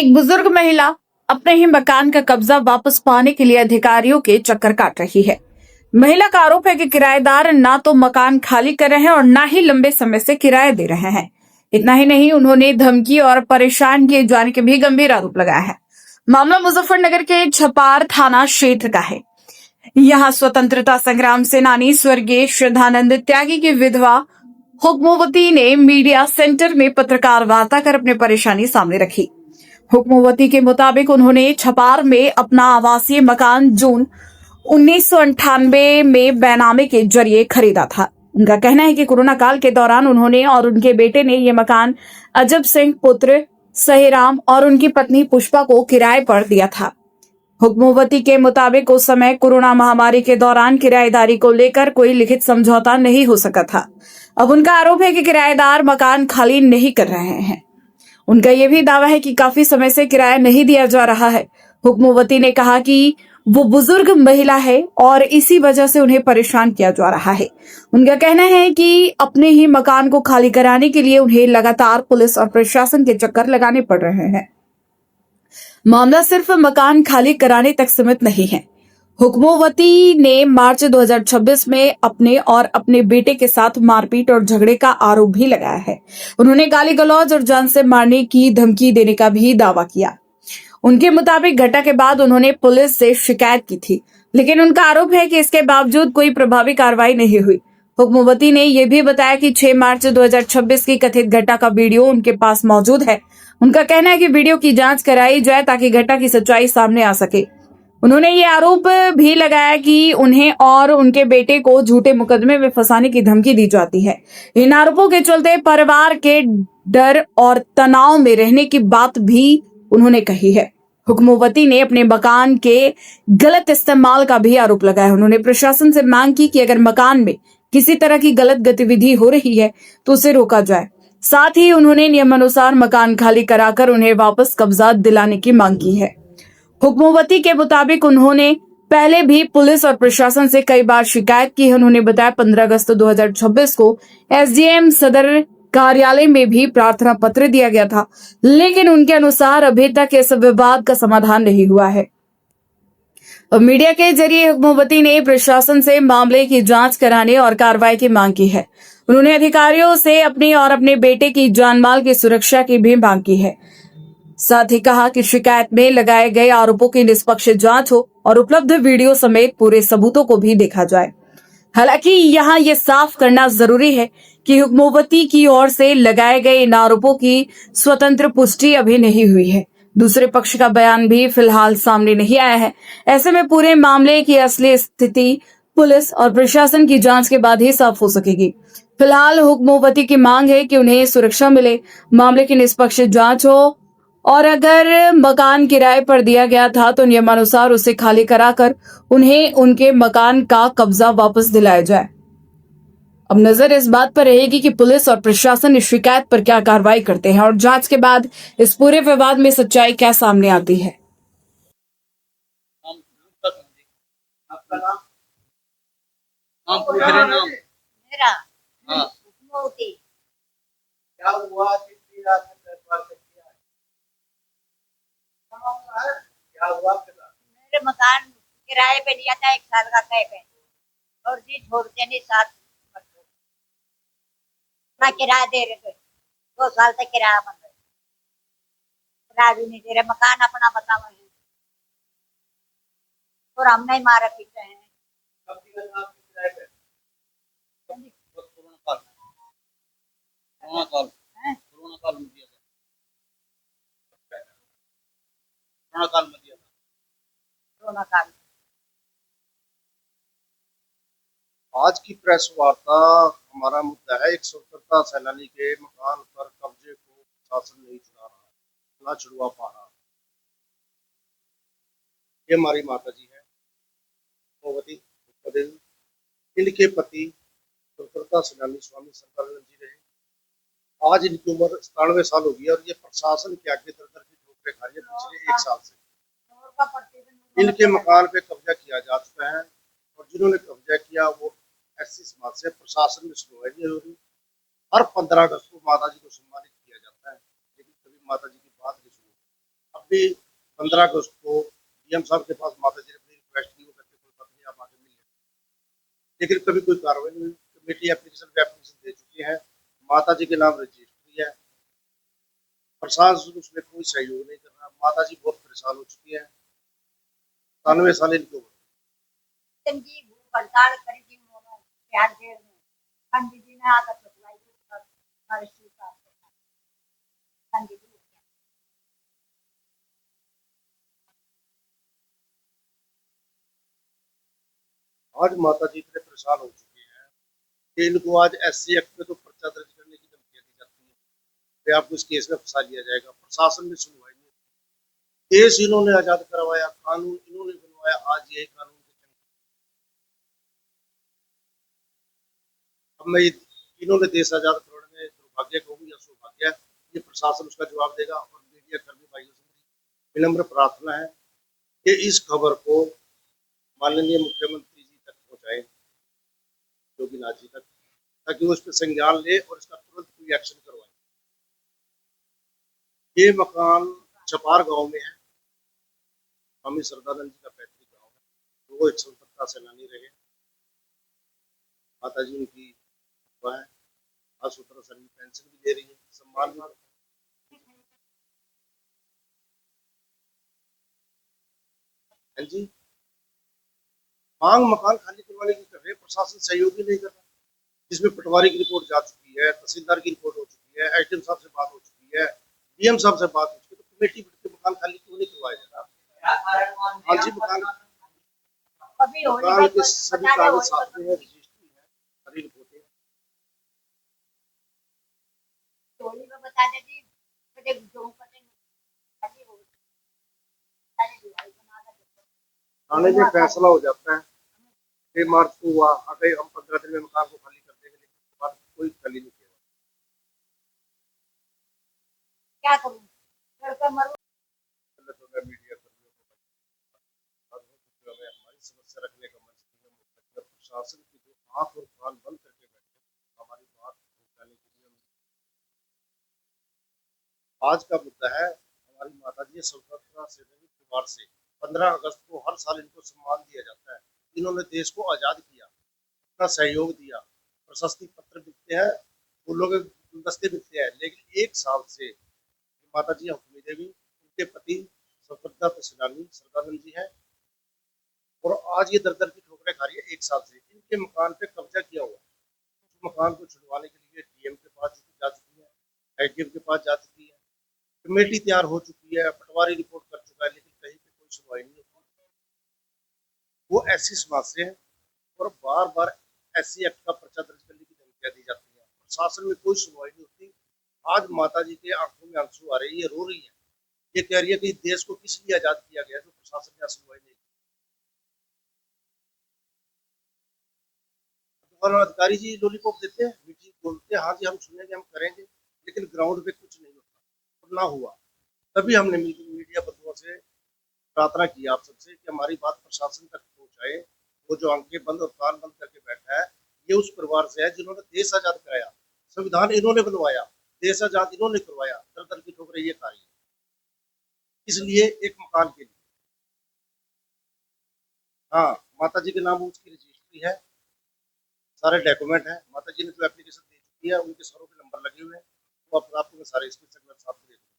एक बुजुर्ग महिला अपने ही मकान का कब्जा वापस पाने के लिए अधिकारियों के चक्कर काट रही है। महिला का आरोप है कि किराएदार ना तो मकान खाली कर रहे हैं और ना ही लंबे समय से किराया दे रहे हैं। इतना ही नहीं, उन्होंने धमकी और परेशान किए जाने के भी गंभीर आरोप लगाए हैं। मामला मुजफ्फरनगर के छपार थाना क्षेत्र का है। यहाँ स्वतंत्रता संग्राम सेनानी स्वर्गीय श्रद्धानंद त्यागी की विधवा हुक्मवती ने मीडिया सेंटर में पत्रकार वार्ता कर अपनी परेशानी सामने रखी। हुक्मवती के मुताबिक उन्होंने छपार में अपना आवासीय मकान जून 1998 में बैनामे के जरिए खरीदा था। उनका कहना है कि कोरोना काल के दौरान उन्होंने और उनके बेटे ने ये मकान अजब सिंह पुत्र सहीराम और उनकी पत्नी पुष्पा को किराए पर दिया था। हुक्मवती के मुताबिक उस समय कोरोना महामारी के दौरान किराएदारी को लेकर कोई लिखित समझौता नहीं हो सका था। अब उनका आरोप है कि किराएदार मकान खाली नहीं कर रहे हैं। उनका यह भी दावा है कि काफी समय से किराया नहीं दिया जा रहा है। हुक्मवती ने कहा कि वो बुजुर्ग महिला है और इसी वजह से उन्हें परेशान किया जा रहा है। उनका कहना है कि अपने ही मकान को खाली कराने के लिए उन्हें लगातार पुलिस और प्रशासन के चक्कर लगाने पड़ रहे हैं। मामला सिर्फ मकान खाली कराने तक सीमित नहीं है। हुक्मवती ने मार्च 2026 में अपने और अपने बेटे के साथ मारपीट और झगड़े का आरोप भी लगाया है। उन्होंने गाली गलौज और जान से मारने की धमकी देने का भी दावा किया। उनके मुताबिक घटना के बाद उन्होंने पुलिस से शिकायत की थी, लेकिन उनका आरोप है कि इसके बावजूद कोई प्रभावी कार्रवाई नहीं हुई। हुक्मवती ने यह भी बताया कि 6 मार्च 2026 की कथित घटना का वीडियो उनके पास मौजूद है। उनका कहना है कि वीडियो की जांच कराई जाए ताकि घटना की सच्चाई सामने आ सके। उन्होंने ये आरोप भी लगाया कि उन्हें और उनके बेटे को झूठे मुकदमे में फंसाने की धमकी दी जाती है। इन आरोपों के चलते परिवार के डर और तनाव में रहने की बात भी उन्होंने कही है। हुक्मवती ने अपने मकान के गलत इस्तेमाल का भी आरोप लगाया। उन्होंने प्रशासन से मांग की कि अगर मकान में किसी तरह की गलत गतिविधि हो रही है तो उसे रोका जाए। साथ ही उन्होंने नियमानुसार मकान खाली कराकर उन्हें वापस कब्जा दिलाने की मांग की है। हुक्मवती के मुताबिक उन्होंने पहले भी पुलिस और प्रशासन से कई बार शिकायत की है। उन्होंने बताया 15 अगस्त 2026 को एसडीएम सदर कार्यालय में भी प्रार्थना पत्र दिया गया था, लेकिन उनके अनुसार अभी तक इस विवाद का समाधान नहीं हुआ है। और मीडिया के जरिए हुक्मवती ने प्रशासन से मामले की जांच कराने और कार्रवाई की मांग की है। उन्होंने अधिकारियों से अपनी और अपने बेटे की जानमाल की सुरक्षा की भी मांग की है। साथ ही कहा कि शिकायत में लगाए गए आरोपों की निष्पक्ष जांच हो और उपलब्ध वीडियो समेत पूरे सबूतों को भी देखा जाए। हालांकि यहाँ ये साफ करना जरूरी है कि हुक्मवती की ओर से लगाए गए इन आरोपों की स्वतंत्र पुष्टि अभी नहीं हुई है। दूसरे पक्ष का बयान भी फिलहाल सामने नहीं आया है। ऐसे में पूरे मामले की असली स्थिति पुलिस और प्रशासन की जांच के बाद ही साफ हो सकेगी। फिलहाल हुक्मवती की मांग है कि उन्हें सुरक्षा मिले, मामले की निष्पक्ष जांच हो और अगर मकान किराए पर दिया गया था तो नियमानुसार उसे खाली कराकर उन्हें उनके मकान का कब्जा वापस दिलाया जाए। अब नजर इस बात पर रहेगी कि पुलिस और प्रशासन इस शिकायत पर क्या कार्रवाई करते हैं और जांच के बाद इस पूरे विवाद में सच्चाई क्या सामने आती है। आपका नाम? नाम पूछ रहे नाम मेरा हाँ हुक्मवती। क्या हुआ कितनी रात में दरबार से किया है? क्या हुआ आपके साथ? मेरे मकान किराए पे लिया था 1 साल का कह पे और जी छोड़ते नहीं साथ ना किराया दे रहे थे। 2 साल से किराया बंद है, किराया भी नहीं दे रहे। मकान अपना बतावा है और हम नहीं मारे पीटे हैं। कब दिया था आपके किराए पे? कोरोना काल कोरोना काल हैं? कोरोना काल में दिया था। कोरोना काल में दिया था। कोरोना काल आज की प्रेस वार्ता हमारा मुद्दा है एक स्वतंत्रता सेनानी के मकान पर कब्जे को शासन नहीं छुड़ा रहा, ना छुड़वा पा रहा। ये हमारी माता जी है भगवती देवी। इनके पति स्वतंत्रता सेनानी स्वामी शंकरानंद जी रहे। आज इनकी उम्र 97 साल हो गई और ये प्रशासन के आगे दर दर की ठोकरें खा रही है पिछले 1 साल से। इनके मकान पे कब्जा किया जा चुका है और जिन्होंने कब्जा किया वो ऐसी समाज से प्रशासन में सुनवाई नहीं हो रही। हर 15 अगस्त को माता जी को सम्मानित किया जाता है, लेकिन कभी माता जी की बात नहीं सुनी। अभी 15 अगस्त को डीएम साहब के पास माता जी ने अपनी रिक्वेस्ट की, वो कहते कोई बात नहीं, आप आके मिल लें, लेकिन कभी कोई कार्रवाई नहीं हुई। कमेटी एप्लीकेशन दे चुकी है, माता जी के नाम रजिस्ट्री है, प्रशासन उसमें कोई सहयोग नहीं कर रहा। माता जी बहुत परेशान हो चुकी है, 97 साल इनकी उम्र। जी भूख हड़ताल करी थी उन्होंने प्यार जेल में, पंडित जी ने आकर चुकवाई थी हमारे स्वीकार पंडित जी। आज माता जी इतने परेशान हो चुके हैं कि इनको आज SC एक्ट में तो पर्चा दर्ज करने की धमकियां दी जाती है कि आपको इस केस में फंसा लिया जाएगा। प्रशासन में सुनवाई नहीं होती। देश इन्होंने आजाद करवाया, कानून इन्होंने बनवाया, आज यही कानून के चंगे। अब मैं इन्होंने देश आजाद करवाने में दुर्भाग्य कहूँ या सौभाग्य, ये प्रशासन उसका जवाब देगा। और मीडिया कर्मी भाइयों से मेरी विनम्र प्रार्थना है कि इस खबर को माननीय मुख्यमंत्री जी तक पहुंचाएं, योगीनाथ जी तक, ताकि वो इस पर संज्ञान ले और इसका तुरंत कोई एक्शन करवाए। ये मकान छपार गांव में है, स्वामी सरदानंद जी का पैतृक गांव है, तो वो एक स्वतंत्रता सेनानी रहे। माता जी उनकी है, आज 17 साल की पेंशन भी दे रही है, सम्मान भी। हाँ जी, मांग मकान खाली करवाने की कर रहे, प्रशासन सहयोग ही नहीं कर रहा। जिसमें पटवारी की रिपोर्ट जा चुकी है, तहसीलदार की रिपोर्ट हो चुकी है, एसडीएम साहब से बात हो चुकी है, डीएम साहब से बात हो चुकी है, तो कमेटी बैठ के मकान खाली क्यों नहीं करवाया जा रहा? हाँ जी, मकान के सभी कागज साथ में है, रजिस्ट्री है, सारी रिपोर्टें हैं। बता दे जी, थाने में फैसला हो जाता है 6 मार्च को हुआ, अगर हम 15 दिन में मकान को खाली कर देंगे, लेकिन उसके बाद कोई खाली नहीं किया। क्या करूं, लड़का मरो। तो मैं मीडिया कर्मियों को हमें हमारी समस्या रखने का मंच नहीं है। प्रशासन की जो आंख और कान बंद करके बैठे हमारी बात पहुंचाने के लिए। आज का मुद्दा है हमारी माता जी स्वतंत्रता सेनानी परिवार से 15 अगस्त को हर साल इनको सम्मान दिया जाता है। इन्होंने देश को आजाद किया, अपना सहयोग दिया, प्रशस्ति पत्र मिलते हैं, फूलों के गुलदस्ते मिलते हैं, लेकिन 1 साल से माता जी हुक्मी देवी, उनके पति स्वतंत्रता सेनानी सरदानंद जी है, और आज ये दर दर की ठोकरें खा रही है। 1 साल से इनके मकान पे कब्जा किया हुआ है। उस मकान को छुड़वाने के लिए डीएम के पास जा चुकी है, एसडीएम के पास जा चुकी है, कमेटी तैयार हो चुकी है, पटवारी रिपोर्ट कर चुका है, लेकिन कहीं पे कोई सुनवाई नहीं होती। वो ऐसी समाज से है और बार बार SC एक्ट का पर्चा दर्ज करने की धमकियां दी जाती है। प्रशासन में कोई सुनवाई नहीं होती। आज माता जी के आंखों में आंसू आ रहे हैं, ये रो रही है, ये कह रही है कि देश को किस लिए आजाद किया गया जो प्रशासन ने सुनवाई नहीं की। अधिकारी जी लॉलीपॉप देते हैं, मीटिंग बोलते हैं, हाँ जी हम सुनेंगे, हम करेंगे, लेकिन ग्राउंड पे कुछ नहीं होता और ना हुआ। तभी हमने मीडिया बंधुओं से प्रार्थना की आप सबसे कि हमारी बात प्रशासन तक पहुंचाए। वो जो आंखें बंद और कान बंद करके बैठा है, ये उस परिवार से है जिन्होंने देश आजाद कराया, संविधान इन्होंने बनवाया, देश आजाद इन्होंने करवाया, दर दर की ठोकरें ये खा रही है, इसलिए एक मकान के लिए। हाँ, माता जी के नाम उसकी रजिस्ट्री है, सारे डॉक्यूमेंट हैं, माता जी ने जो एप्लीकेशन दे चुकी है, उनके सरों पे नंबर लगे हुए हैं, वो आपको मैं सारे इसके साथ दे दूँ।